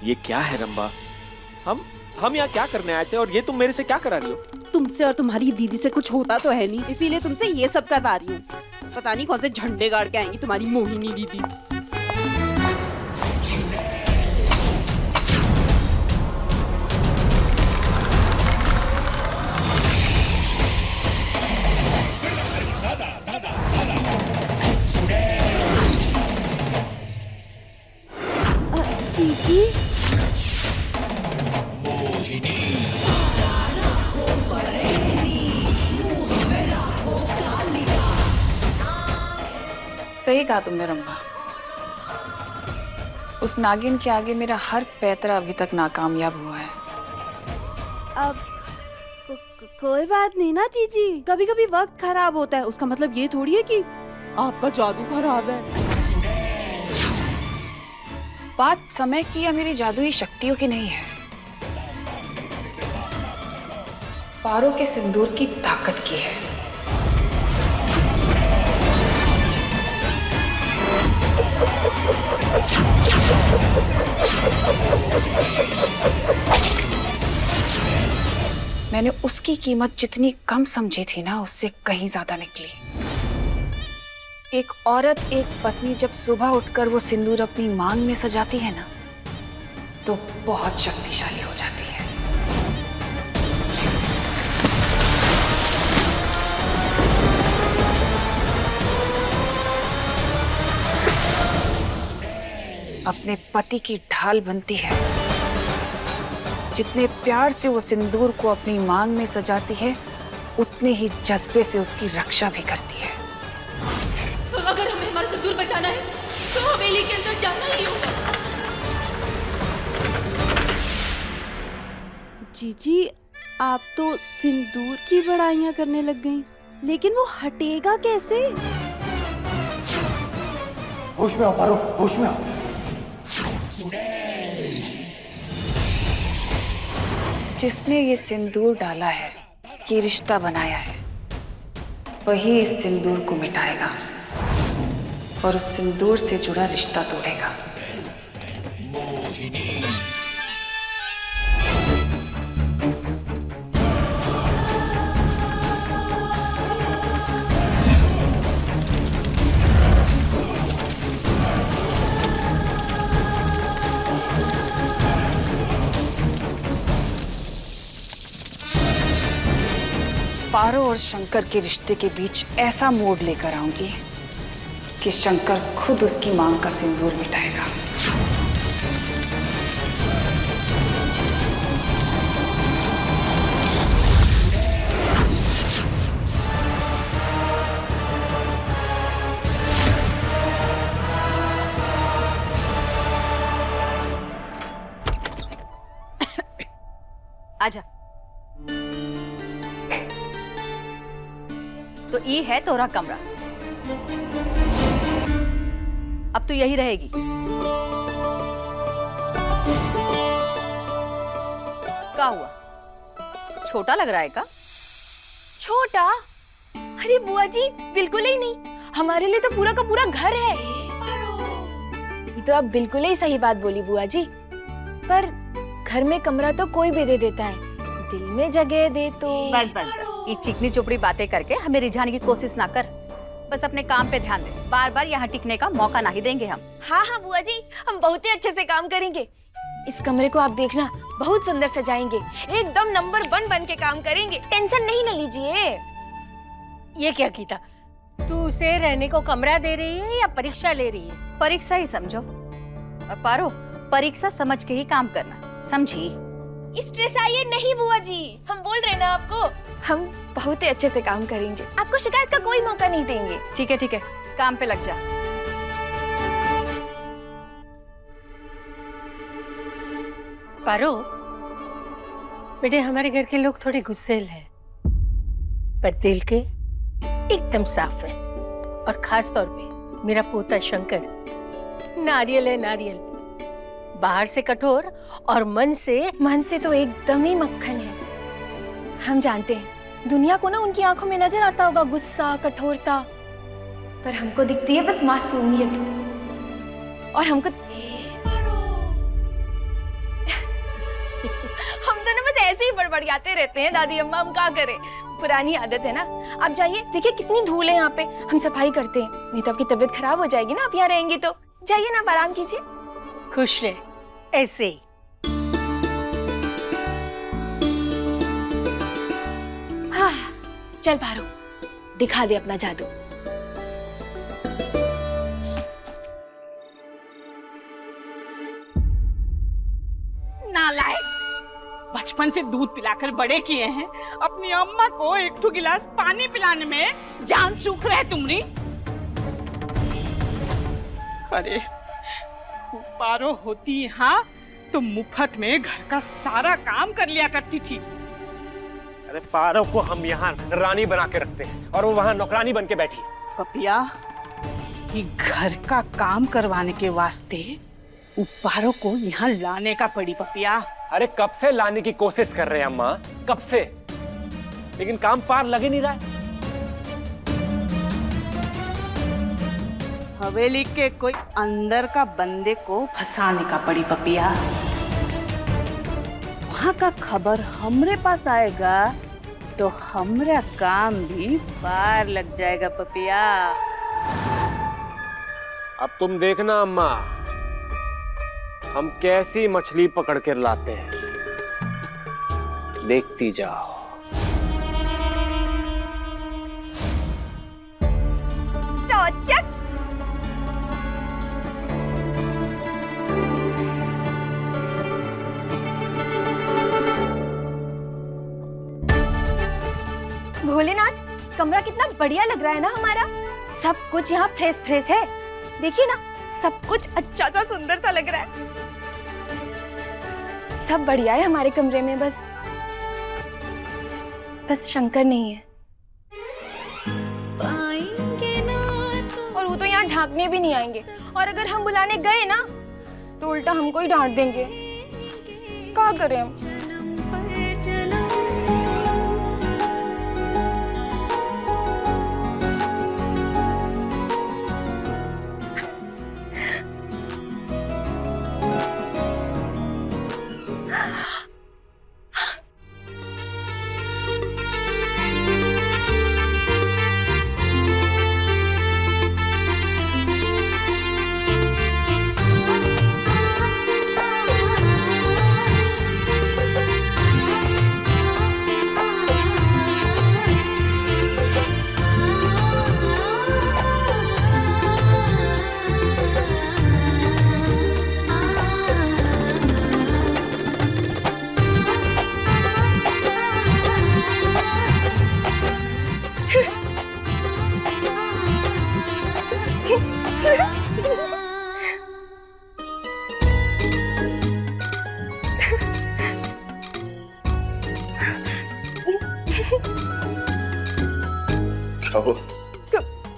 ये क्या है रंबा? हम यहाँ क्या करने आए थे और ये तुम मेरे से क्या करा रही हो? तुमसे और तुम्हारी दीदी से कुछ होता तो है नहीं, इसीलिए तुमसे ये सब करवा रही हूँ। पता नहीं कौन से झंडे गाड़ के आएंगी तुम्हारी मोहिनी दीदी। जीजी सही कहा तुमने रंभा। उस नागिन के आगे मेरा हर पैतरा अभी तक नाकामयाब हुआ है। अब कोई बात नहीं ना जीजी, कभी कभी वक्त खराब होता है, उसका मतलब ये थोड़ी है कि आपका जादू खराब है। बात समय की या मेरी जादुई शक्तियों की नहीं है, पारो के सिंदूर की ताकत की है। मैंने उसकी कीमत जितनी कम समझी थी ना, उससे कहीं ज्यादा निकली। एक औरत, एक पत्नी जब सुबह उठकर वो सिंदूर अपनी मांग में सजाती है ना, तो बहुत शक्तिशाली हो जाती है। अपने पति की ढाल बनती है। जितने प्यार से वो सिंदूर को अपनी मांग में सजाती है, उतने ही जज्बे से उसकी रक्षा भी करती है। अगर हमें हमारा सिंदूर बचाना है तो हवेली के अंदर जाना ही होगा। जीजी आप तो सिंदूर की बड़ाइयां करने लग गईं, लेकिन वो हटेगा कैसे? होश में आओ पारो, होश में आओ। जिसने ये सिंदूर डाला है, ये रिश्ता बनाया है, वही इस सिंदूर को मिटाएगा और उस सिंदूर से जुड़ा रिश्ता तोड़ेगा। पारो और शंकर के रिश्ते के बीच ऐसा मोड़ लेकर आऊंगी कि शंकर खुद उसकी मांग का सिंदूर मिटाएगा। आजा। तो ये है तोरा कमरा, अब तो यही रहेगी। क्या हुआ, छोटा लग रहा है का? छोटा? अरे बुआ जी बिल्कुल ही नहीं, हमारे लिए तो पूरा का पूरा घर है। ये तो आप बिल्कुल ही सही बात बोली बुआ जी, पर घर में कमरा तो कोई भी दे देता है, दिल में जगह दे तो। बस बस बस, ये चिकनी चुपड़ी बातें करके हमें रिझाने की कोशिश ना कर। बस अपने काम पे ध्यान दे, बार बार यहाँ टिकने का मौका नहीं देंगे हम। हाँ हाँ बुआ जी, हम बहुत ही अच्छे से काम करेंगे। इस कमरे को आप देखना, बहुत सुंदर सजाएंगे, एकदम नंबर 1 बन के काम करेंगे, टेंशन नहीं ना लीजिए। ये क्या कीता? तू उसे रहने को कमरा दे रही है या परीक्षा ले रही है? परीक्षा ही समझो। पारो, परीक्षा समझ के ही काम करना, समझी? स्ट्रेस आइए नहीं बुआ जी, हम बोल रहे ना आपको, हम बहुत ही अच्छे से काम करेंगे, आपको शिकायत का कोई मौका नहीं देंगे। ठीक है, काम पे लग जा। पारो, बेटे हमारे घर के लोग थोड़े गुस्सेल हैं, पर दिल के एकदम साफ है। और खास तौर पे मेरा पोता शंकर नारियल है, नारियल। बाहर से कठोर और मन से तो एकदम ही मक्खन है। हम जानते हैं दुनिया को ना उनकी आंखों में नजर आता होगा गुस्सा, कठोरता, पर हमको दिखती है बस मासूमियत। और हमको हम तो ना बस ऐसे ही बड़बड़ाते रहते हैं दादी अम्मा, हम क्या करें, पुरानी आदत है ना। आप जाइए, देखिए कितनी धूल है यहाँ पे, हम सफाई करते हैं, नहीं तो आपकी तबीयत खराब हो जाएगी ना आप यहाँ रहेंगी तो। जाइए ना, आप आराम कीजिए। खुश रहे ऐसे ही। हाँ, चल पारो, दिखा दे अपना जादू। नालायक, बचपन से दूध पिलाकर बड़े किए हैं, अपनी अम्मा को एक ठो गिलास पानी पिलाने में जान सूख रहे तुमरी। अरे पारो होती यहाँ तो मुफ्त में घर का सारा काम कर लिया करती थी। अरे पारो को हम यहाँ रानी बना के रखते हैं और वो वहाँ नौकरानी बन के बैठी है। पपिया, ये घर का काम करवाने के वास्ते पारो को यहाँ लाने का पड़ी पपिया। अरे कब से लाने की कोशिश कर रहे हैं अम्मा, कब से, लेकिन काम पार लग ही नहीं रहा है। हवेली के कोई अंदर का बंदे को फंसाने का पड़ी पपिया। वहां का खबर हमरे पास आएगा तो हमरा काम भी पार लग जाएगा पपिया। अब तुम देखना अम्मा, हम कैसी मछली पकड़ कर लाते हैं, देखती जाओ। चौचक। भोलेनाथ, कमरा कितना बढ़िया लग रहा है ना हमारा। सब कुछ यहाँ फ्रेश फ्रेश है, देखिए ना, सब कुछ अच्छा सा सुंदर सा लग रहा है। सब बढ़िया है हमारे कमरे में, बस शंकर नहीं है। और वो तो यहाँ झांकने भी नहीं आएंगे, और अगर हम बुलाने गए ना तो उल्टा हमको ही डांट देंगे। क्या करें हम?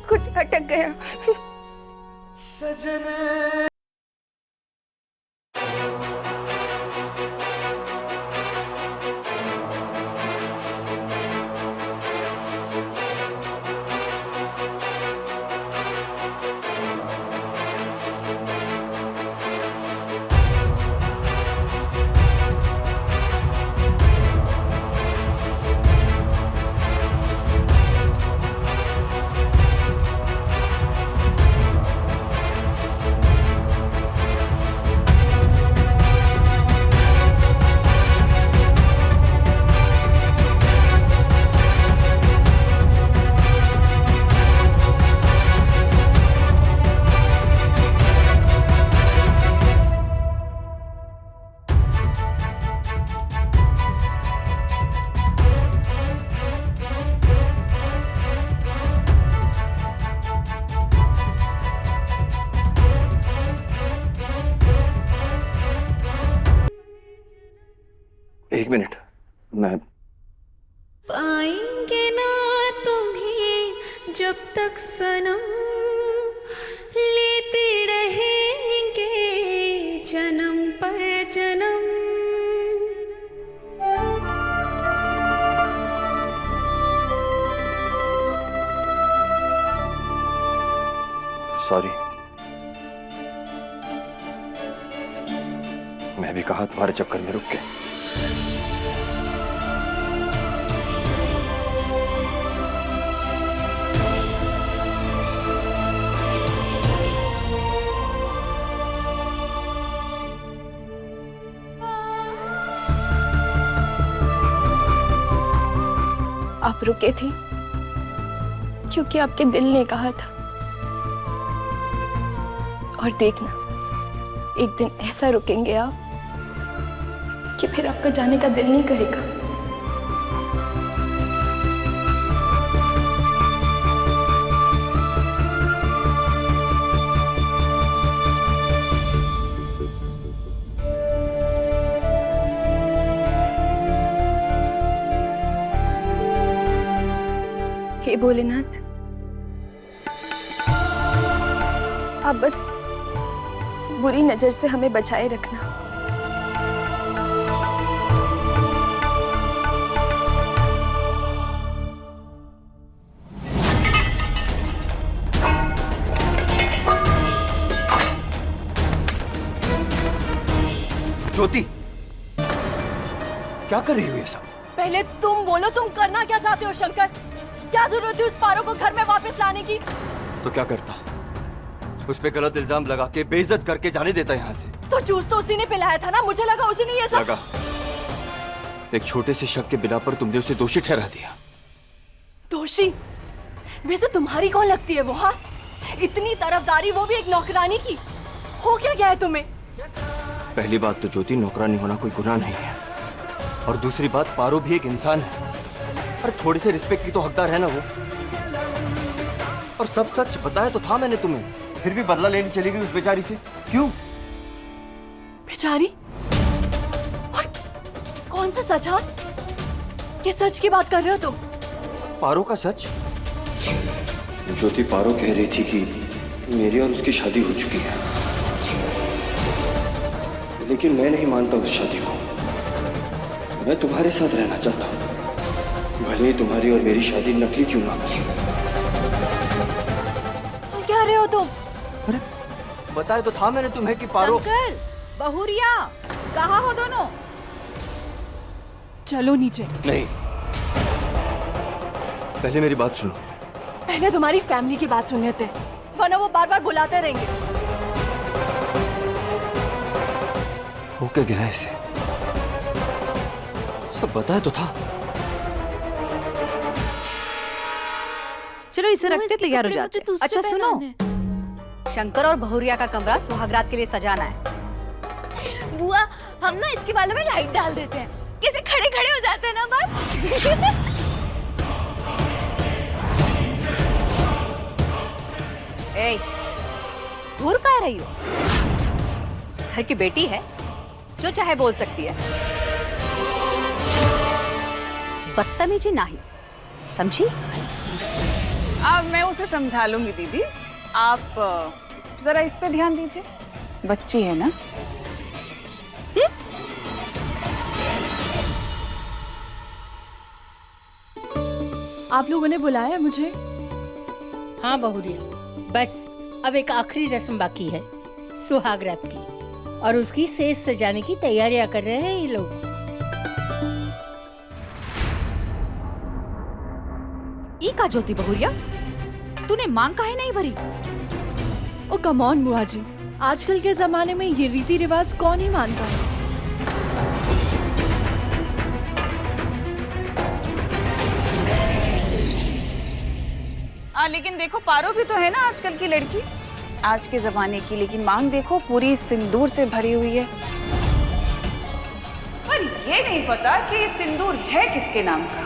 कुछ अटक गया। एक मिनट, मैं पाएंगे ना तुम्हें जब तक सनम, लेते रहेंगे जन्म पर जन्म। सॉरी, मैं भी कहा तुम्हारे चक्कर में रुक के। आप रुके थे क्योंकि आपके दिल ने कहा था। और देखना, एक दिन ऐसा रुकेंगे आप कि फिर आपका जाने का दिल नहीं करेगा। हे भोलेनाथ, आप बस बुरी नजर से हमें बचाए रखना। ज्योति, क्या कर रही हो ये सब? पहले तुम बोलो, तुम करना क्या चाहते हो शंकर? क्या जरूरत है उस पारो को घर में वापस लाने की? तो क्या करता? उस पे गलत इल्जाम लगा के बेइज्जत करके जाने देता यहाँ से। तो जूस तो उसी ने पिलाया था ना, मुझे लगा उसी ने ये सब। लगा। एक छोटे से शक के बिना पर तुमने उसे दोषी ठहरा दिया। दोषी? वैसे तुम्हारी कौन लगती है वो? हाँ, इतनी तरफदारी, वो भी एक नौकरानी की। हो क्या गया है तुम्हें? पहली बात तो ज्योति, नौकरानी होना कोई गुनाह नहीं है, और दूसरी बात, पारो भी एक इंसान है और थोड़े से रिस्पेक्ट की तो हकदार है ना वो। और सब सच बताया तो था मैंने तुम्हें, फिर भी बदला लेने चली गई उस बेचारी से। क्यों? बेचारी? और कौन सा सच? हाँ, किस सच की बात कर रहे हो तुम? पारो का सच? ज्योति, पारो कह रही थी कि मेरी और उसकी शादी हो चुकी है, लेकिन मैं नहीं मानता उस शादी को। मैं तुम्हारे साथ रहना चाहता हूँ, भले ही तुम्हारी और मेरी शादी नकली क्यों ना हो। क्या रहे हो तुम? अरे बताया तो था मैंने तुम्हें कि पारो। शंकर, बहुरिया, कहाँ हो दोनों? चलो नीचे। नहीं, पहले मेरी बात सुनो। पहले तुम्हारी फैमिली की बात सुन लेते हैं, वरना वो बार बार बुलाते रहेंगे। हो क्या गया इसे? सब बताया तो था। चलो इसे रखते तैयार हो जाते हैं। अच्छा सुनो, शंकर और बहुरिया का कमरा सुहागरात के लिए सजाना है। बुआ, हम ना इसके बालों में लाइट डाल देते हैं, कैसे खड़े खड़े हो जाते हैं ना बस। ए, घूर कह रही हो? घर की बेटी है, जो चाहे बोल सकती है। बदतमीजी नहीं, समझी? अब मैं उसे समझा लूंगी दीदी, आप जरा इस पे ध्यान दीजिए, बच्ची है ना। आप लोगों ने बुलाया मुझे? हाँ बहुरिया, बस अब एक आखिरी रस्म बाकी है सुहागरात की, और उसकी सेज सजाने की तैयारियां कर रहे हैं ये लोग। ई का ज्योति बहुरिया, तूने मांग काहे नहीं भरी? ओ कम ऑन बुआ जी, आजकल के जमाने में ये रीति रिवाज कौन ही मानता है? लेकिन देखो, पारो भी तो है ना आजकल की लड़की, आज के जमाने की, लेकिन मांग देखो पूरी सिंदूर से भरी हुई है। पर ये नहीं पता कि ये सिंदूर है किसके नाम का।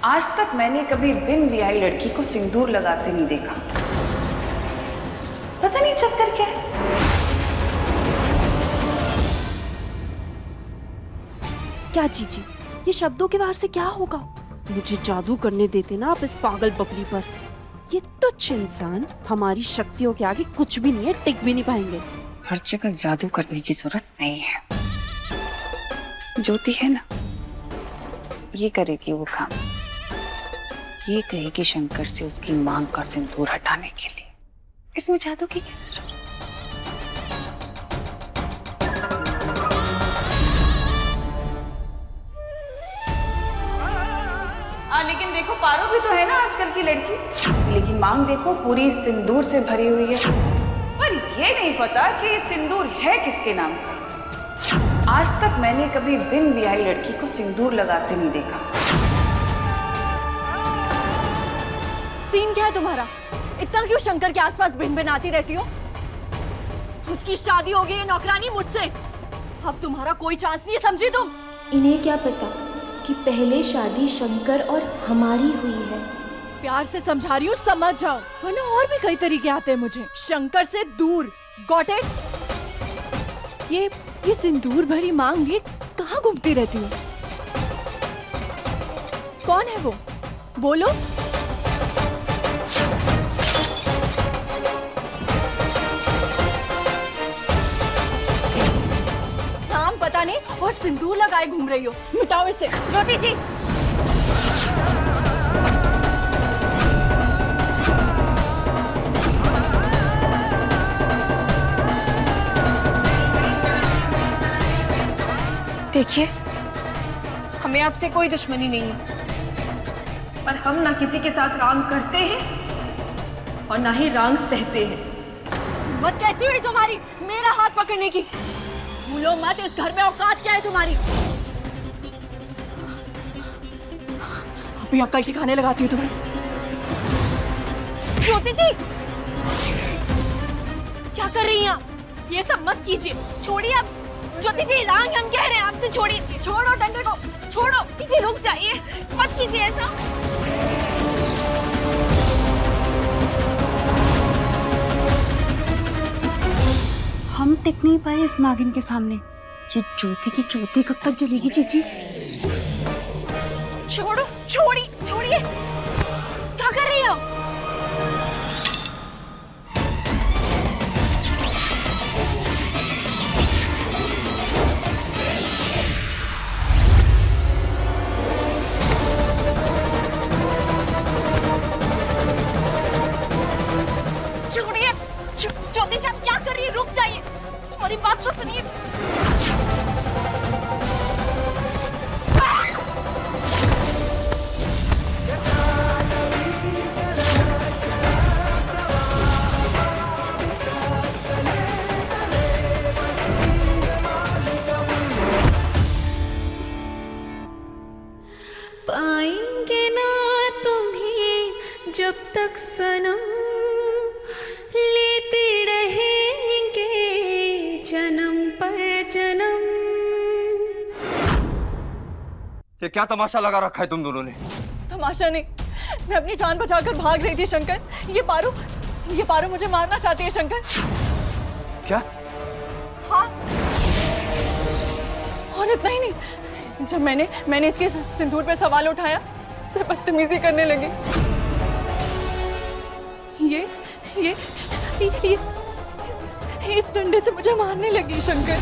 आज तक मैंने कभी बिन ब्याही लड़की को सिंदूर लगाते नहीं देखा, पता नहीं चक्कर क्या है। क्या जीजी, ये शब्दों के बाहर से क्या होगा? मुझे जादू करने देते ना आप इस पागल बकरी पर। ये तुच्छ इंसान हमारी शक्तियों के आगे कुछ भी नहीं है, टिक भी नहीं पाएंगे। हर जगह जादू करने की जरूरत नहीं है। ज्योति है ना, ये करेगी वो काम। ये कहेगी शंकर से उसकी मांग का सिंदूर हटाने के लिए। इसमें जादू की क्या जरूरत? लेकिन देखो पारो भी तो है ना आजकल की लड़की, लेकिन मांग देखो पूरी सिंदूर से भरी हुई है। पर ये नहीं पता कि सिंदूर है किसके नाम का। आज तक मैंने कभी बिन ब्याही लड़की को सिंदूर लगाते नहीं देखा। सीन क्या है तुम्हारा? इतना क्यों शंकर के आसपास भिन भिनाती रहती हो? उसकी शादी हो गई है नौकरानी मुझसे, अब तुम्हारा कोई चांस नहीं है, समझी तुम? इन्हें क्या पता कि पहले शादी शंकर और हमारी हुई है। प्यार से समझा रही हूँ, समझ जाओ, वरना और भी कई तरीके आते हैं मुझे। शंकर से दूर, गॉट इट? ये सिंदूर भरी मांग लिए कहाँ घूमती रहती हो? कौन है वो? बोलो। नाम पता नहीं और सिंदूर लगाए घूम रही हो। मिटाओ इसे। ज्योति जी, देखिए, हमें आपसे कोई दुश्मनी नहीं है, पर हम ना किसी के साथ रांग करते हैं और ना ही रांग सहते हैं। मत कैसी हुई तुम्हारी मेरा हाथ पकड़ने की? भूलो मत इस घर में औकात क्या है तुम्हारी। अभी अक्ल ठिकाने लगाती हूँ तुम्हें। ज्योति जी, क्या कर रही हैं आप? ये सब मत कीजिए, छोड़िए आप। ज्योति जी, रांग हम कह रहे हैं आपसे, छोड़िए। छोड़ो डंडे को, छोड़ो। जी रुक जाइए, मत कीजिए ऐसा। हम टिक नहीं पाए इस नागिन के सामने। ये ज्योति की ज्योति कब तक जलेगी चीची? छोड़ो, छोड़िए। क्या कर रही हो? ज्योति जी, आप क्या कर रही है? रुक जाइए, हमारी बात तो सुनिए। पाएंगे ना तुम्हें जब तक सनम, लेते रहेंगे जन्म पर जन्म। ये क्या तमाशा लगा रखा है तुम दोनों ने? तमाशा नहीं, मैं अपनी जान बचाकर भाग रही थी शंकर। ये पारो मुझे मारना चाहती है शंकर। क्या? हाँ, और इतना ही नहीं, जब मैंने इसके सिंदूर पे सवाल उठाया, सिर्फ बदतमीजी करने लगी। ये इस डंडे से मुझे मारने लगी शंकर।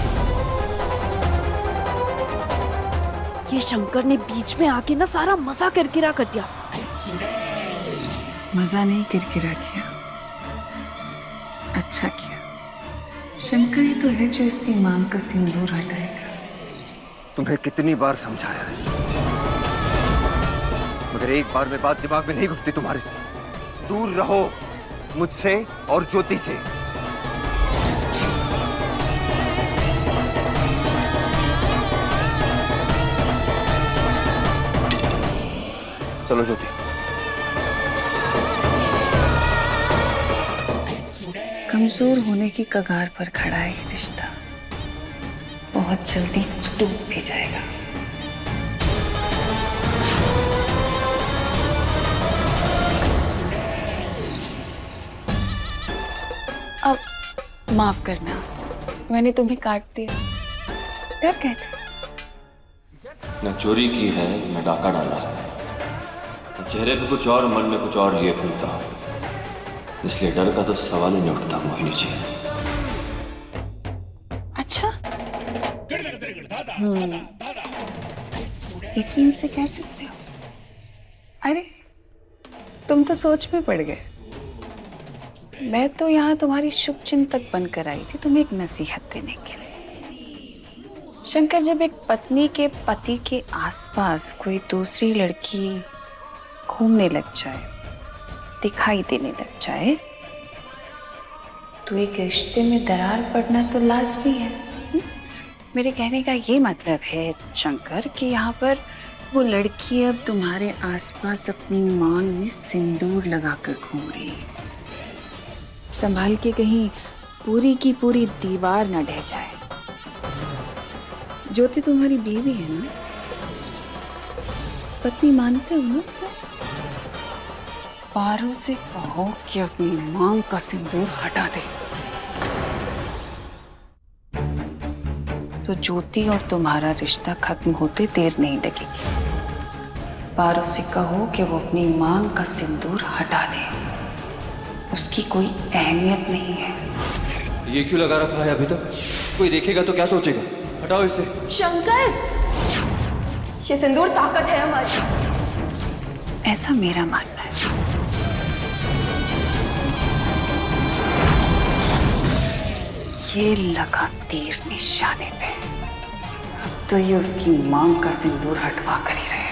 ये शंकर ने बीच में आके ना सारा मजा किरकिरा कर दिया। मजा नहीं, किरकिरा किया। अच्छा किया। शंकर ही तो है जो इसकी मांग का सिंदूर हटाएगा। तुम्हें कितनी बार समझाया है, मगर एक बार में बात दिमाग में नहीं घुसती तुम्हारे। दूर रहो मुझसे और ज्योति से। चलो ज्योति। कमजोर होने की कगार पर खड़ा है ये रिश्ता, बहुत जल्दी टूट भी जाएगा। अब माफ करना, मैंने तुम्हें काट दिया। डर गए थे? न चोरी की है न डाका डाला है, चेहरे पे कुछ और मन में कुछ और लिए घूमता हूँ, इसलिए डर का तो सवाल ही नहीं उठता मोहिनी जी। अच्छा, यकीन से कह सकते हो? अरे तुम तो सोच में पड़ गए। मैं तो यहाँ तुम्हारी शुभ चिंतक बनकर आई थी, तुम्हें एक नसीहत देने के लिए। शंकर, जब एक पत्नी के पति के आसपास कोई दूसरी लड़की घूमने लग जाए, दिखाई देने लग जाए, तो एक रिश्ते में दरार पड़ना तो लाजमी है। मेरे कहने का ये मतलब है शंकर कि यहाँ पर वो लड़की अब तुम्हारे आसपास अपनी मांग में सिंदूर लगाकर घूम रही है। संभाल के कहीं पूरी की पूरी दीवार न ढह जाए। ज्योति तुम्हारी बीवी है ना? पत्नी मानते हो ना उसे? पारो से कहो कि अपनी मांग का सिंदूर हटा दे, तो ज्योति और तुम्हारा रिश्ता खत्म होते देर नहीं लगेगी। पारो से कहो कि वो अपनी मांग का सिंदूर हटा दे, उसकी कोई अहमियत नहीं है। ये क्यों लगा रखा है अभी तक? कोई देखेगा तो क्या सोचेगा? हटाओ इसे। शंकर, ये सिंदूर ताकत है हमारी। ऐसा मेरा मानना है। ये लगा तीर निशाने पे, अब तो ये उसकी मांग का सिंदूर हटवा कर ही रहे।